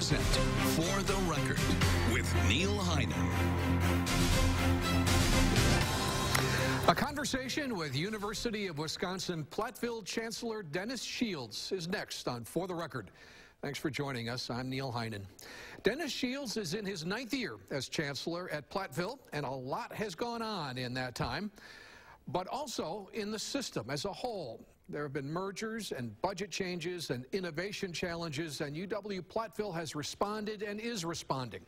present For the Record with Neil Heinen. A conversation with University of Wisconsin-Platteville Chancellor Dennis Shields is next on For the Record. Thanks for joining us. I'm Neil Heinen. Dennis Shields is in his 9th year as Chancellor at Platteville, and a lot has gone on in that time, but also in the system as a whole. There have been mergers and budget changes and innovation challenges, and UW-Platteville has responded and is responding.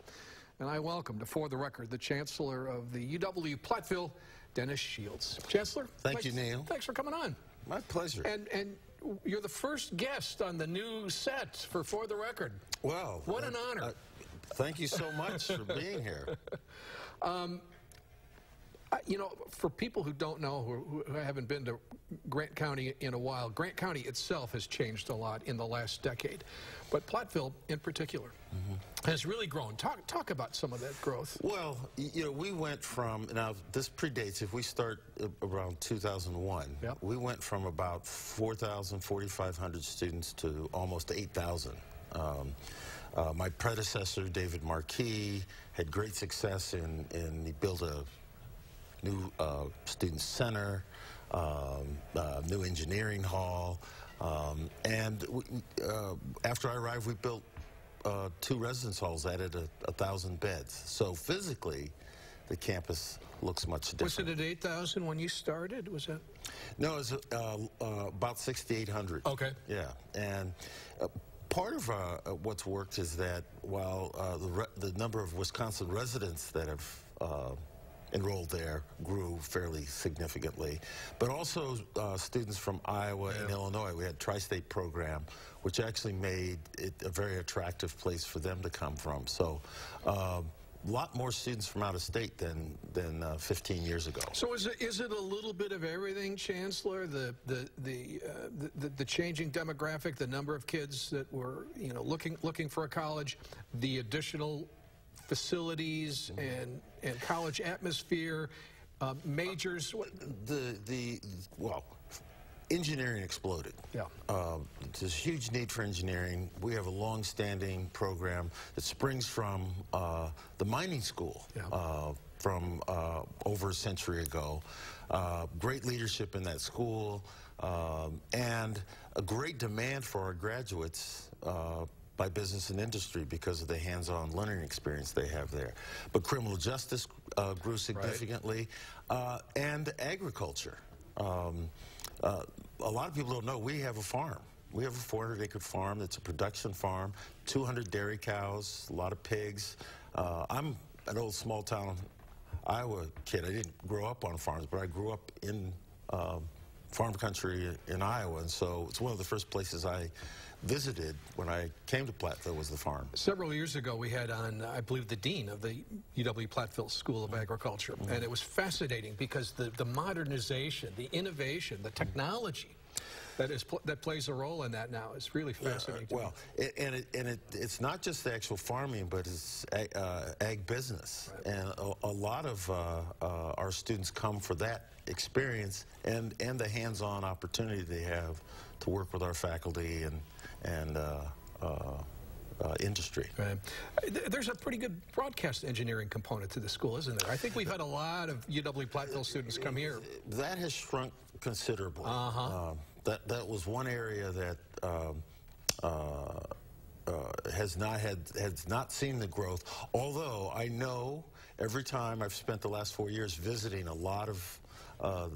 And I welcome to For the Record the Chancellor of the UW-Platteville, Dennis Shields. Chancellor, Thank you, Neil. Thanks for coming on. My pleasure. And you're the first guest on the new set for the Record. Well, what an honor. Thank you so much for being here. You know, for people who don't know, who haven't been to Grant County in a while, Grant County itself has changed a lot in the last decade, but Platteville in particular has really grown. Talk about some of that growth. Well, you know, we went from, now this predates, if we start around 2001, Yep. we went from about 4,000, 4,500 students to almost 8,000. My predecessor, David Marquis, had great success he built a new student center, new engineering hall, and after I arrived, we built 2 residence halls, added 1,000 beds. So physically, the campus looks much different. Was it at 8,000 when you started? Was that? No, it was about 6,800. Okay. Yeah, and part of what's worked is that while the number of Wisconsin residents that have enrolled there grew fairly significantly, but also students from Iowa and Illinois. We had tri-state program, which actually made it a very attractive place for them to come from. So a lot more students from out of state than 15 years ago. So is it a little bit of everything, Chancellor? The changing demographic, the number of kids that were looking for a college, the additional facilities and college atmosphere, majors. Well, engineering exploded. Yeah. There's a huge need for engineering. We have a long-standing program that springs from the mining school from over a century ago. Great leadership in that school, and a great demand for our graduates by business and industry because of the hands-on learning experience they have there. But criminal justice grew significantly, and agriculture. A lot of people don't know we have a farm. We have a 400-acre farm that's a production farm, 200 dairy cows, a lot of pigs. I'm an old small-town Iowa kid. I didn't grow up on farms, but I grew up in farm country in Iowa, and so it's one of the first places I visited when I came to Platteville was the farm. Several years ago we had on, I believe, the dean of the UW-Platteville School of Agriculture, and it was fascinating because the modernization, the innovation, the technology that plays a role in that now is really fascinating. Well, it's not just the actual farming, but it's ag business, and a lot of our students come for that experience and the hands-on opportunity they have to work with our faculty and industry. Right. There's a pretty good broadcast engineering component to the school, isn't there? I think we've had a lot of UW-Platteville students come here. That has shrunk considerably. That was one area that has not seen the growth. Although I know every time I've spent the last 4 years visiting a lot of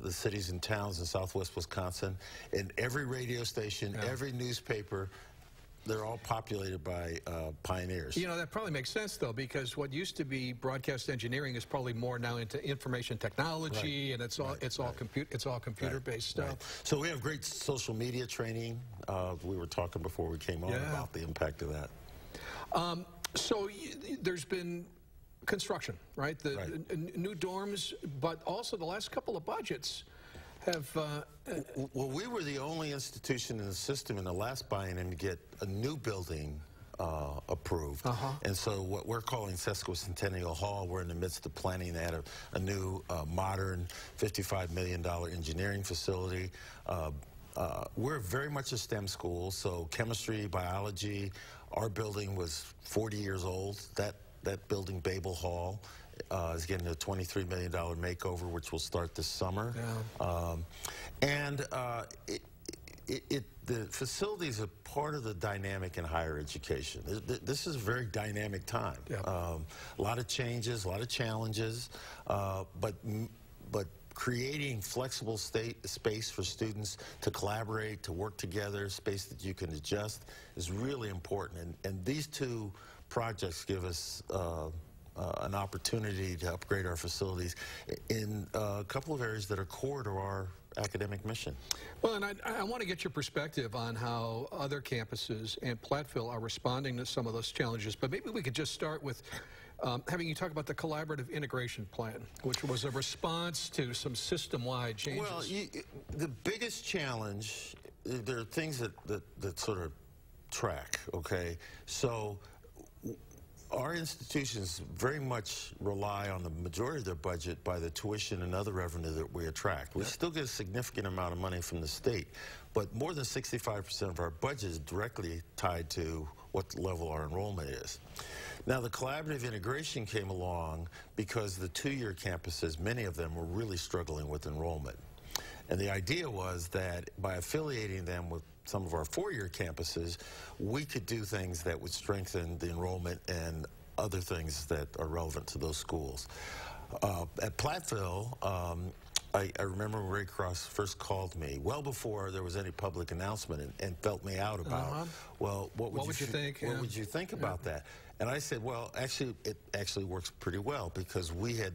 the cities and towns in southwest Wisconsin, and every radio station, every newspaper, they're all populated by pioneers. You know, that probably makes sense, though, because what used to be broadcast engineering is probably more now into information technology, and it's all computer-based stuff. Right. So we have great social media training. We were talking before we came on about the impact of that. So there's been construction, right? The new dorms, but also the last couple of budgets have... Well, we were the only institution in the system in the last biennium to get a new building approved. And so what we're calling Sesquicentennial Hall, we're in the midst of planning to add a new modern $55 million engineering facility, we're very much a STEM school, so chemistry, biology. Our building was 40 years old. That building, Babel Hall, is getting a $23 million makeover, which will start this summer. Yeah. The facilities are part of the dynamic in higher education. This is a very dynamic time. Yeah. A lot of changes, a lot of challenges, but creating flexible space for students to collaborate, to work together, space that you can adjust is really important. And these two projects give us an opportunity to upgrade our facilities in a couple of areas that are core to our academic mission. Well, and I want to get your perspective on how other campuses and Platteville are responding to some of those challenges, but maybe we could just start with having you talk about the collaborative integration plan, which was a response to some system-wide changes. Well, the biggest challenge, there are things that sort of track, okay? So our institutions very much rely on the majority of their budget by the tuition and other revenue that we attract. We still get a significant amount of money from the state, but more than 65% of our budget is directly tied to what level our enrollment is. Now, the collaborative integration came along because the two-year campuses, many of them were really struggling with enrollment. And the idea was that by affiliating them with some of our four-year campuses, we could do things that would strengthen the enrollment and other things that are relevant to those schools. At Platteville, I remember when Ray Cross first called me, well before there was any public announcement, and felt me out about, well, what would you think? What would you think about that? And I said, well, actually, it actually works pretty well, because we had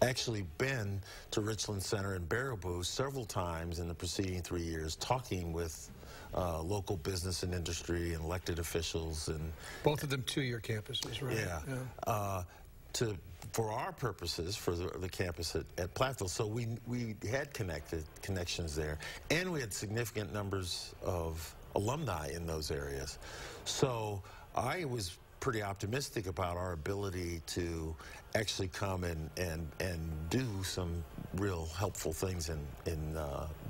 actually been to Richland Center and Baraboo several times in the preceding 3 years, talking with local business and industry and elected officials. And both of them two-year campuses, right? Yeah. For our purposes, for the campus at Platteville, so we had connections there, and we had significant numbers of alumni in those areas. So I was pretty optimistic about our ability to actually come and do some real helpful things in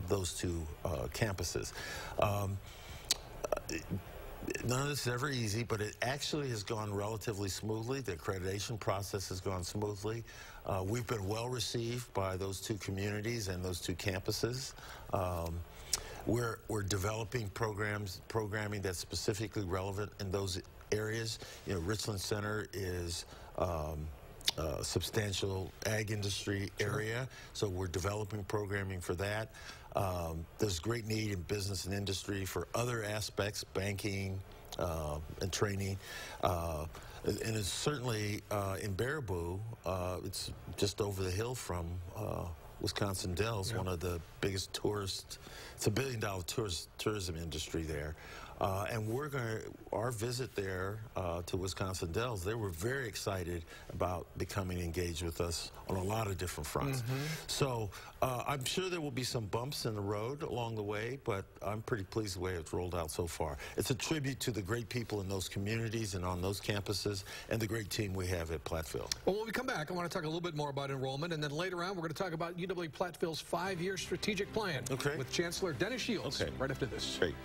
those two campuses. None of this is ever easy, but it actually has gone relatively smoothly. The accreditation process has gone smoothly. We've been well received by those two communities and those two campuses. We're developing programming that's specifically relevant in those areas. You know, Richland Center is a substantial ag industry area, so we're developing programming for that. There's great need in business and industry for other aspects, banking and training. And it's certainly in Baraboo, it's just over the hill from Wisconsin Dells, one of the biggest it's $1 billion tourism industry there. And our visit there to Wisconsin Dells, they were very excited about becoming engaged with us on a lot of different fronts. So I'm sure there will be some bumps in the road along the way, but I'm pretty pleased the way it's rolled out so far. It's a tribute to the great people in those communities and on those campuses and the great team we have at Platteville. Well, when we come back, I want to talk a little bit more about enrollment, and then later on we're going to talk about UW-Platteville's 5-year strategic plan with Chancellor Dennis Shields right after this. Great.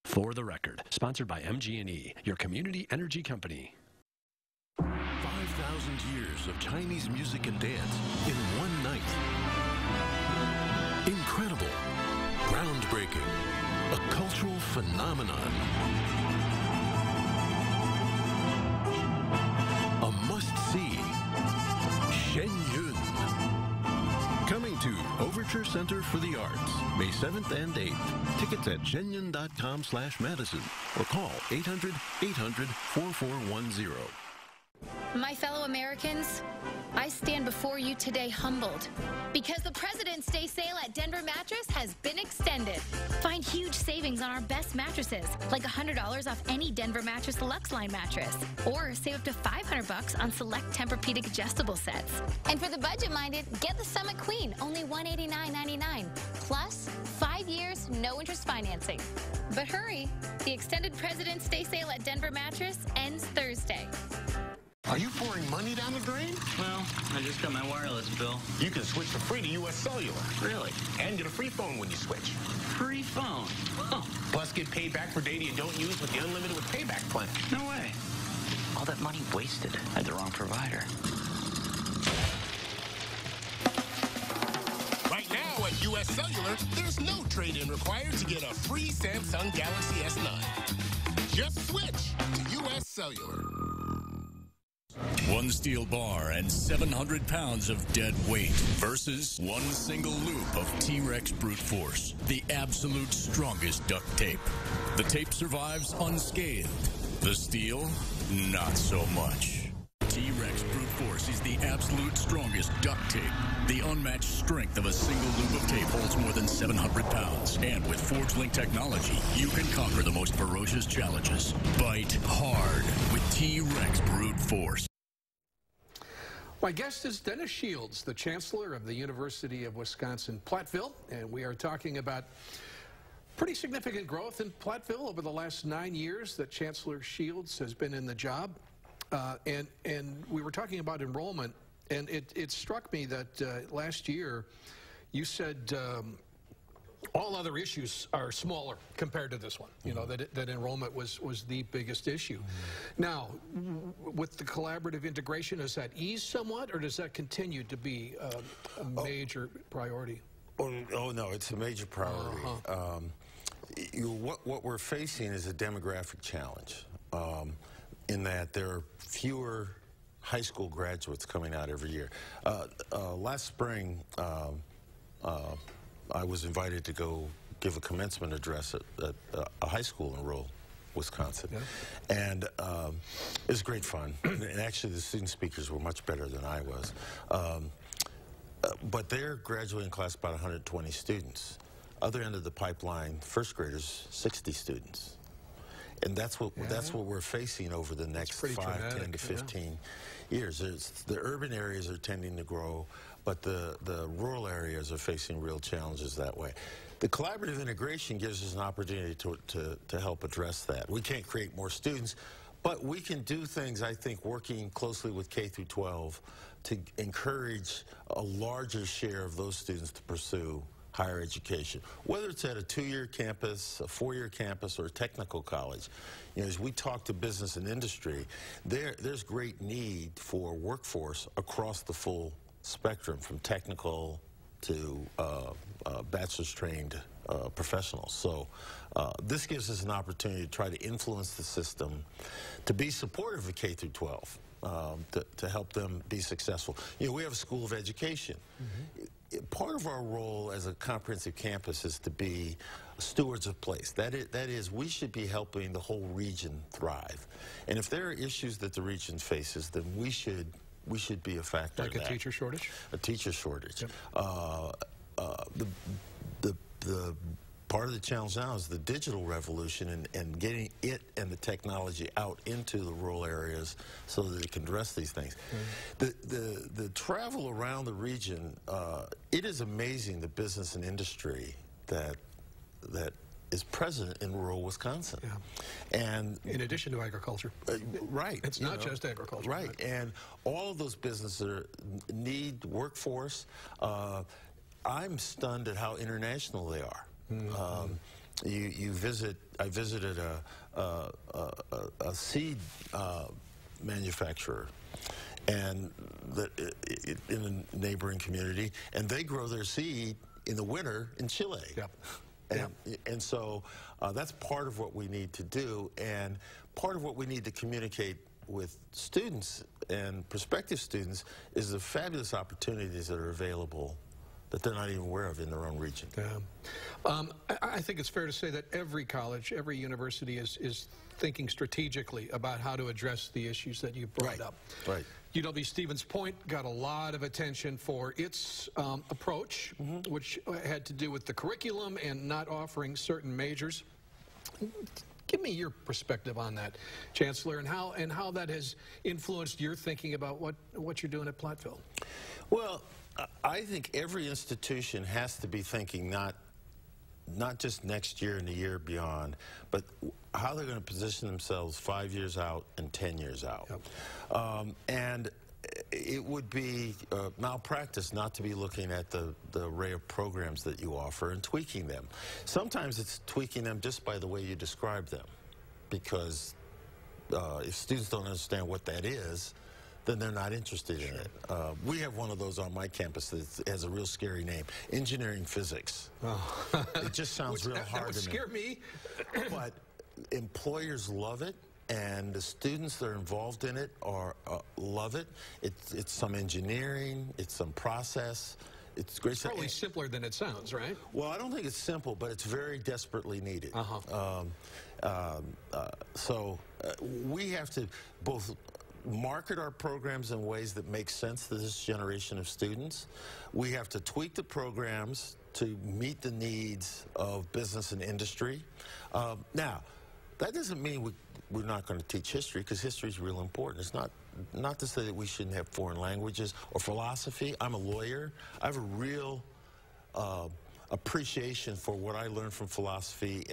For the Record, sponsored by MG&E, your community energy company. 5,000 years of Chinese music and dance in one night. Incredible, groundbreaking, a cultural phenomenon. A must-see, Shenyun. Coming to Overture Center for the Arts, May 7th and 8th. Tickets at shenyun.com/Madison or call 800-800-4410. My fellow Americans, I stand before you today humbled because the President's Day sale at Denver Mattress has been extended. Find huge savings on our best mattresses, like $100 off any Denver Mattress Deluxe Line mattress, or save up to $500 on select Tempur-Pedic adjustable sets. And for the budget-minded, get the Summit Queen, only $189.99, plus 5 years, no interest financing. But hurry, the extended President's Day sale at Denver Mattress ends Thursday. Are you pouring money down the drain? Well, I just got my wireless bill. You can switch for free to U.S. Cellular. Really? And get a free phone when you switch. Free phone? Oh. Plus, get paid back for data you don't use with the Unlimited with Payback plan. No way. All that money wasted. I had the wrong provider. Right now at U.S. Cellular, there's no trade-in required to get a free Samsung Galaxy S9. Just switch to U.S. Cellular. One steel bar and 700 pounds of dead weight versus one single loop of T-Rex brute force, the absolute strongest duct tape. The tape survives unscathed. The steel, not so much. T-Rex brute force is the absolute strongest duct tape. The unmatched strength of a single loop of tape holds more than 700 pounds. And with ForgeLink technology, you can conquer the most ferocious challenges. Bite hard with T-Rex brute force. My guest is Dennis Shields, the Chancellor of the University of Wisconsin-Platteville, and we are talking about pretty significant growth in Platteville over the last 9 years that Chancellor Shields has been in the job. And we were talking about enrollment, and it struck me that last year you said all other issues are smaller compared to this one. You know, that enrollment was the biggest issue. Now, with the collaborative integration, does that ease somewhat, or does that continue to be a major priority? Oh, no, it's a major priority. What we're facing is a demographic challenge in that there are fewer high school graduates coming out every year. Last spring, I was invited to go give a commencement address at a high school in rural Wisconsin. Yeah. And it was great fun. And actually, the student speakers were much better than I was. But their graduating class, about 120 students. Other end of the pipeline, first graders, 60 students. And that's what we're facing over the next 5, 10 to 15 years. The urban areas are tending to grow, but the rural areas are facing real challenges that way. The collaborative integration gives us an opportunity to help address that. We can't create more students, but we can do things, I think, working closely with K through 12 to encourage a larger share of those students to pursue higher education, whether it's at a 2-year campus, a 4-year campus, or a technical college. You know, as we talk to business and industry, there's great need for workforce across the full spectrum, from technical to bachelor's trained professionals. So this gives us an opportunity to try to influence the system to be supportive of K through 12, to help them be successful. You know, we have a school of education. Part of our role as a comprehensive campus is to be stewards of place. That is, we should be helping the whole region thrive. And if there are issues that the region faces, then we should be a factor in that. Like a teacher shortage? A teacher shortage. Yep. The part of the challenge now is the digital revolution and getting it and the technology out into the rural areas so that it can address these things. The travel around the region, it is amazing the business and industry that is present in rural Wisconsin. Yeah. And in addition to agriculture. Right. It's not just agriculture. Right. And all of those businesses need workforce. I'm stunned at how international they are. I visited a seed manufacturer and in a neighboring community, and they grow their seed in the winter in Chile. Yep. And so that's part of what we need to do, and part of what we need to communicate with students and prospective students is the fabulous opportunities that are available that they're not even aware of in their own region. Yeah. I think it's fair to say that every college, every university is thinking strategically about how to address the issues that you brought up. Right. UW-Stevens Point got a lot of attention for its approach, which had to do with the curriculum and not offering certain majors. Give me your perspective on that, Chancellor, and how that has influenced your thinking about what you're doing at Platteville. Well, I think every institution has to be thinking not not just next year and the year beyond, but how they're going to position themselves 5 years out and 10 years out. Yep. And it would be malpractice not to be looking at the array of programs that you offer and tweaking them. Sometimes it's tweaking them just by the way you describe them, because if students don't understand what that is, then they're not interested in it. We have one of those on my campus that has a real scary name, engineering physics. Oh. It just sounds real hard to me. That would scare me. But employers love it, and the students that are involved in it love it. It's some engineering, it's some process. It's great. It's probably simpler than it sounds, right? Well, I don't think it's simple, but it's very desperately needed. So we have to both market our programs in ways that make sense to this generation of students. We have to tweak the programs to meet the needs of business and industry. Now, that doesn't mean we're not going to teach history, because history is real important. It's not to say that we shouldn't have foreign languages or philosophy. I'm a lawyer. I have a real appreciation for what I learned from philosophy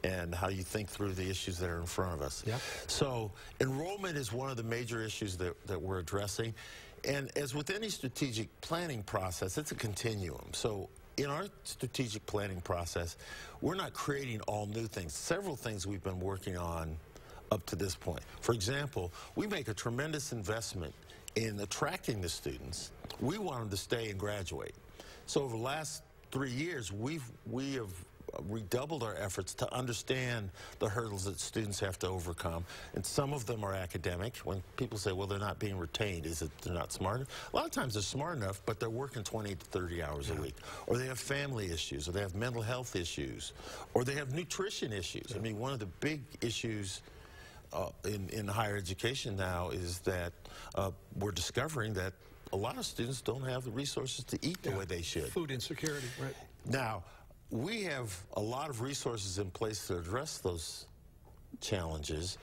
and how you think through the issues that are in front of us. Yeah. So enrollment is one of the major issues that we're addressing. And as with any strategic planning process, it's a continuum. So in our strategic planning process, we're not creating all new things. Several things we've been working on up to this point. For example, we make a tremendous investment in attracting the students. We want them to stay and graduate. So over the last 3 years, we have redoubled our efforts to understand the hurdles that students have to overcome, and some of them are academic. When people say, well, they're not being retained, is it they're not smart enough? A lot of times they're smart enough, but they're working 20 to 30 hours a week, or they have family issues, or they have mental health issues, or they have nutrition issues. I mean, one of the big issues in higher education now is that we're discovering that a lot of students don't have the resources to eat the way they should. Food insecurity, right. Now, we have a lot of resources in place to address those challenges,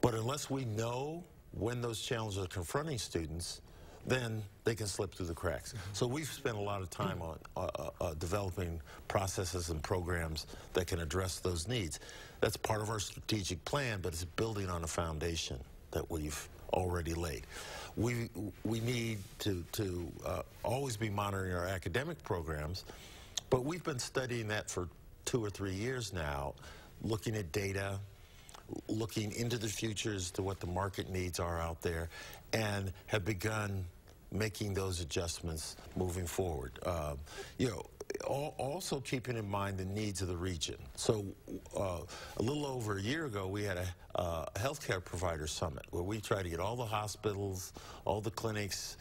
but unless we know when those challenges are confronting students, then they can slip through the cracks. So we've spent a lot of time on developing processes and programs that can address those needs. That's part of our strategic plan, but it's building on a foundation that we've already laid. We need to always be monitoring our academic programs, but we've been studying that for 2 or 3 years now, looking at data, looking into the future as to what the market needs are out there, and have begun making those adjustments moving forward. You know, also keeping in mind the needs of the region. So a little over a year ago, we had a healthcare provider summit where we tried to get all the hospitals, all the clinics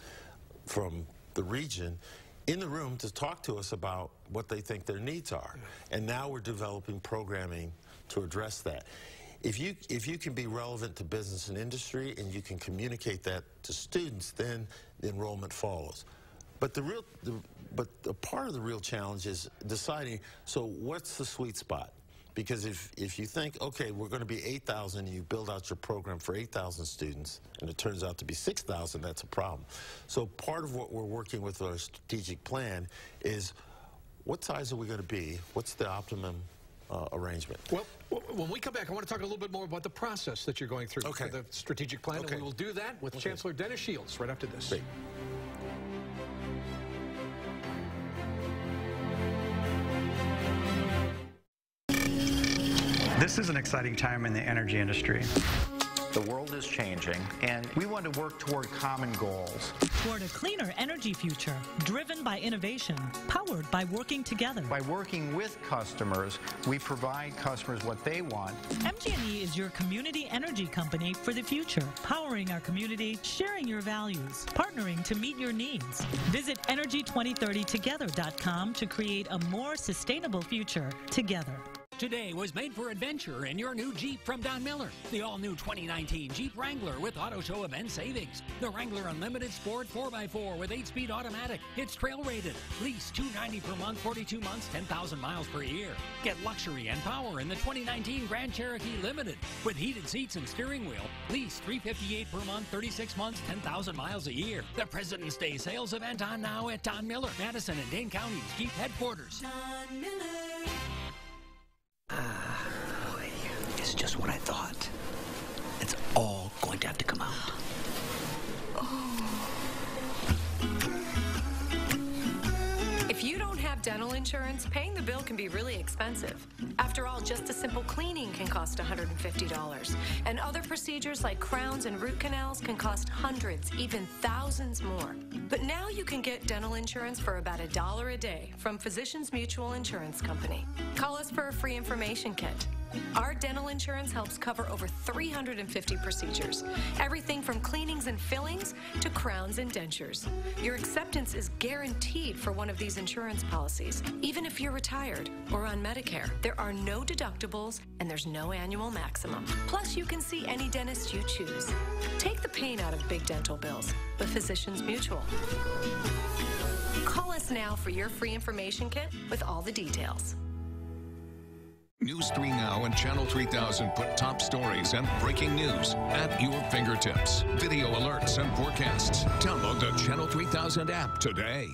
from the region in the room to talk to us about what they think their needs are. And now we're developing programming to address that. If you can be relevant to business and industry and you can communicate that to students, then the enrollment follows. But a part of the real challenge is deciding, so what's the sweet spot? Because if you think, okay, we're going to be 8,000 and you build out your program for 8,000 students and it turns out to be 6,000, that's a problem. So part of what we're working with our strategic plan is what size are we going to be? What's the optimum arrangement? Well, when we come back, I want to talk a little bit more about the process that you're going through for the strategic plan, and we will do that with Chancellor Dennis Shields right after this. Great. This is an exciting time in the energy industry. The world is changing, and we want to work toward common goals. Toward a cleaner energy future, driven by innovation, powered by working together. By working with customers, we provide customers what they want. MG&E is your community energy company for the future, powering our community, sharing your values, partnering to meet your needs. Visit Energy2030together.com to create a more sustainable future together. Today was made for adventure in your new Jeep from Don Miller. The all-new 2019 Jeep Wrangler with Auto Show event savings. The Wrangler Unlimited Sport 4x4 with 8-speed automatic. It's trail rated. Lease $290 per month, 42 months, 10,000 miles per year. Get luxury and power in the 2019 Grand Cherokee Limited with heated seats and steering wheel. Lease $358 per month, 36 months, 10,000 miles a year. The President's Day sales event on now at Don Miller, Madison and Dane County's Jeep headquarters. Don Miller. just what I thought. It's all going to have to come out. If you don't have dental insurance, paying the bill can be really expensive. After all, just a simple cleaning can cost $150. And other procedures like crowns and root canals can cost hundreds, even thousands more. But now you can get dental insurance for about $1 a day from Physicians Mutual Insurance Company. Call us for a free information kit. Our dental insurance helps cover over 350 procedures, everything from cleanings and fillings to crowns and dentures. Your acceptance is guaranteed for one of these insurance policies, even if you're retired or on Medicare. There are no deductibles and there's no annual maximum. Plus, you can see any dentist you choose. Take the pain out of big dental bills with Physicians Mutual. Call us now for your free information kit with all the details. News 3 Now and Channel 3000 put top stories and breaking news at your fingertips. Video alerts and forecasts. Download the Channel 3000 app today.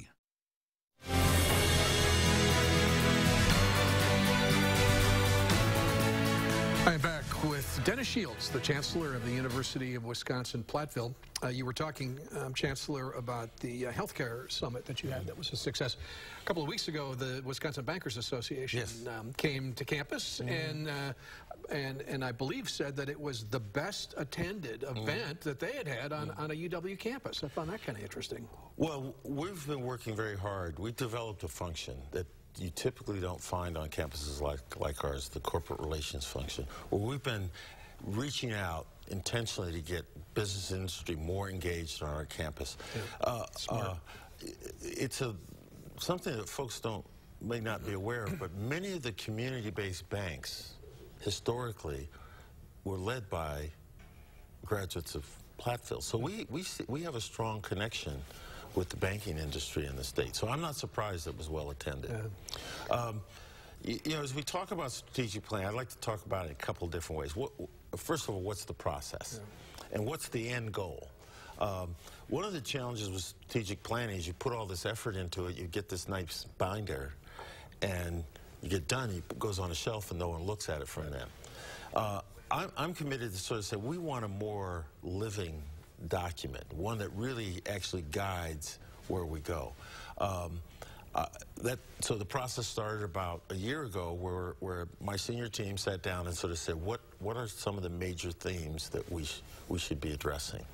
I'm back with Dennis Shields, the Chancellor of the University of Wisconsin-Platteville. You were talking, Chancellor, about the healthcare summit that you had that was a success. A couple of weeks ago, the Wisconsin Bankers Association came to campus and I believe said that it was the best attended event that they had had on a UW campus. I found that kind of interesting. Well, we've been working very hard. We developed a function that you typically don't find on campuses like ours, the corporate relations function, where we've been reaching out intentionally to get business industry more engaged on our campus. It's something that folks may not be aware of, but many of the community-based banks historically were led by graduates of Platteville. So we have a strong connection with the banking industry in the state. So I'm not surprised it was well attended. You know, as we talk about strategic plan, I'd like to talk about it in a couple of different ways. First of all, what's the process? And what's the end goal? One of the challenges with strategic planning is you put all this effort into it, you get this nice binder, and you get done, it goes on a shelf and no one looks at it from then. I'm committed to sort of say we want a more living document, one that really actually guides where we go. So the process started about a year ago where my senior team sat down and sort of said, what are some of the major themes that we should be addressing,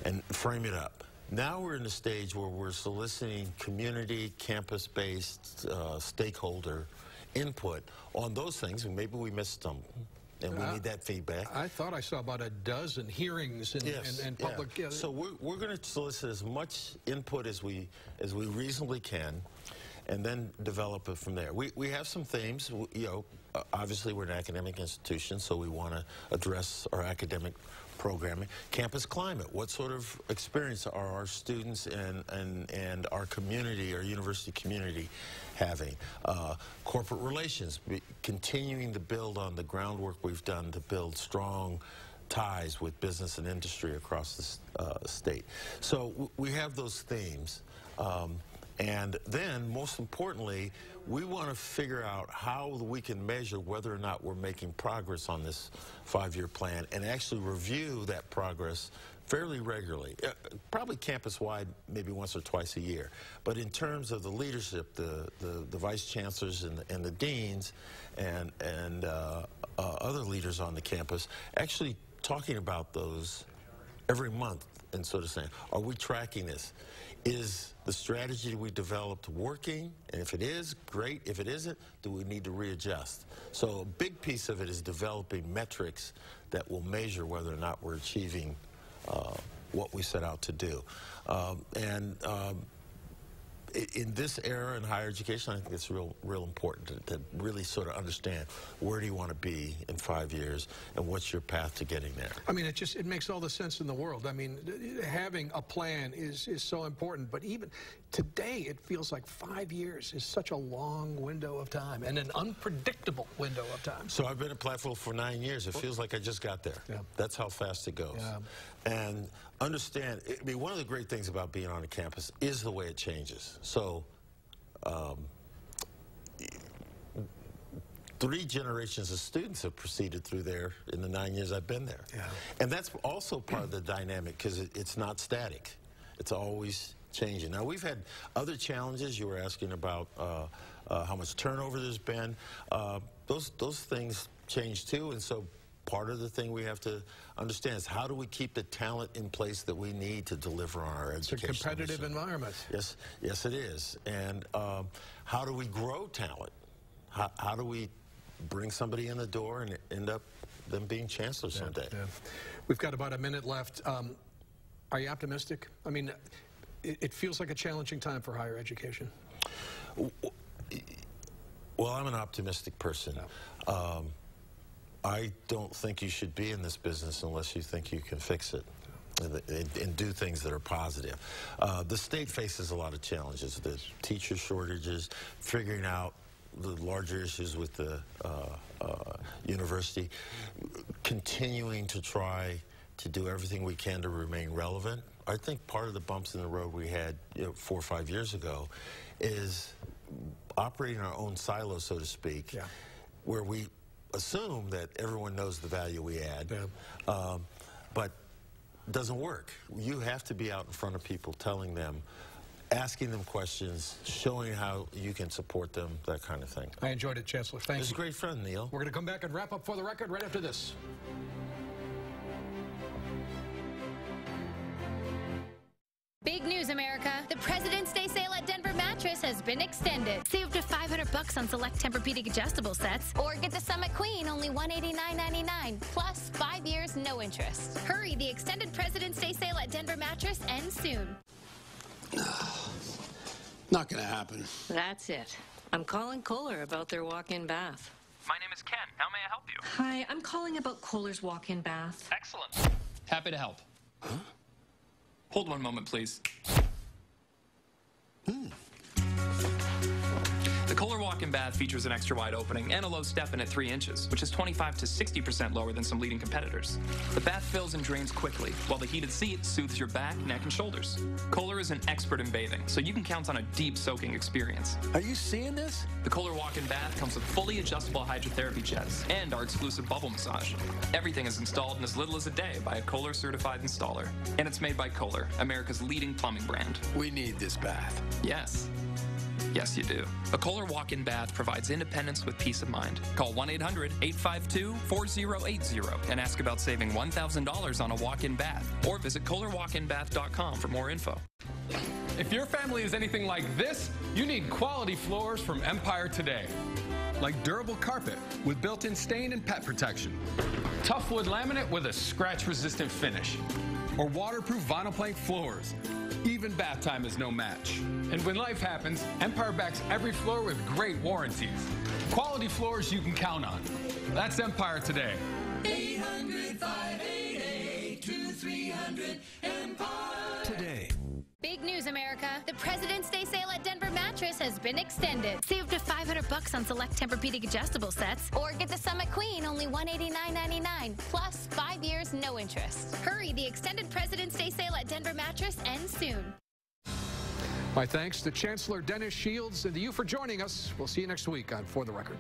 and frame it up. Now we're in a stage where we're soliciting community, campus-based, stakeholder input on those things, and maybe we missed some. And we need that feedback. I thought I saw about a dozen hearings and public. So we're going to solicit as much input as we reasonably can, and then develop it from there. We have some themes. You know, obviously we're an academic institution, so we want to address our academic programming. Campus climate. What sort of experience are our students and our community, our university community, having? Corporate relations, continuing to build on the groundwork we've done to build strong ties with business and industry across the state. So we have those themes. And then, most importantly, we want to figure out how we can measure whether or not we're making progress on this 5-year plan and actually review that progress fairly regularly, probably campus-wide, maybe once or twice a year. But in terms of the leadership, the vice chancellors and the deans and other leaders on the campus, actually talking about those every month and sort of saying, are we tracking this? Is the strategy we developed working? And if it is, great. If it isn't, do we need to readjust? So a big piece of it is developing metrics that will measure whether or not we're achieving what we set out to do. In this era in higher education, I think it's real important to really sort of understand where do you want to be in 5 years and what's your path to getting there. I mean, it makes all the sense in the world. I mean, having a plan is so important, but even today it feels like 5 years is such a long window of time and an unpredictable window of time. So I've been at Platteville for 9 years. It feels like I just got there. That's how fast it goes. And understand, I mean, one of the great things about being on a campus is the way it changes. So 3 generations of students have proceeded through there in the 9 years I've been there. Yeah. And that's also part of the dynamic, because it's not static. It's always changing. Now, we've had other challenges. You were asking about how much turnover there's been. Those things change too, and so part of the thing we have to understand is how do we keep the talent in place that we need to deliver on our education. It's a competitive environment. Yes, yes it is. And how do we grow talent? How do we bring somebody in the door and end up them being chancellor someday? Yeah. We've got about a minute left. Are you optimistic? I mean, it feels like a challenging time for higher education. Well, I'm an optimistic person. No. I don't think you should be in this business unless you think you can fix it and do things that are positive. The state faces a lot of challenges. The teacher shortages, figuring out the larger issues with the university, continuing to try to do everything we can to remain relevant. I think part of the bumps in the road we had 4 or 5 years ago is operating our own silo, so to speak, where we assume that everyone knows the value we add, but it doesn't work. You have to be out in front of people, telling them, asking them questions, showing how you can support them, that kind of thing. I enjoyed it, Chancellor. Thank you. It's a great friend, Neil. We're going to come back and wrap up For the Record right after this. Big news, America. The President's Day sale at Denver Mattress has been extended. Save up to $500 on select Tempur-Pedic adjustable sets, or get the Summit Queen, only $189.99, plus 5 years, no interest. Hurry, the extended President's Day sale at Denver Mattress ends soon. Not gonna happen. That's it. I'm calling Kohler about their walk-in bath. My name is Ken. How may I help you? Hi, I'm calling about Kohler's walk-in bath. Excellent. Happy to help. Huh? Hold one moment, please. The Kohler walk-in bath features an extra wide opening and a low step-in at 3 inches, which is 25 to 60% lower than some leading competitors. The bath fills and drains quickly, while the heated seat soothes your back, neck, and shoulders. Kohler is an expert in bathing, so you can count on a deep soaking experience. Are you seeing this? The Kohler walk-in bath comes with fully adjustable hydrotherapy jets and our exclusive bubble massage. Everything is installed in as little as a day by a Kohler certified installer. And it's made by Kohler, America's leading plumbing brand. We need this bath. Yes. Yes, you do. A Kohler walk-in bath provides independence with peace of mind. Call 1-800-852-4080 and ask about saving $1,000 on a walk-in bath, or visit KohlerWalkinBath.com for more info. If your family is anything like this, you need quality floors from Empire today. Like durable carpet with built-in stain and pet protection, tough wood laminate with a scratch-resistant finish, or waterproof vinyl plank floors. Even bath time is no match. And when life happens, Empire backs every floor with great warranties. Quality floors you can count on. That's Empire today. 800-588-2300 Empire. Today. Big news, America. The President's Day sale at Denver Mattress has been extended. Save up to $500 on select Tempur-Pedic adjustable sets, or get the Summit Queen, only $189.99, plus 5 years, no interest. Hurry, the extended President's Day sale at Denver Mattress ends soon. My thanks to Chancellor Dennis Shields and to you for joining us. We'll see you next week on For the Record.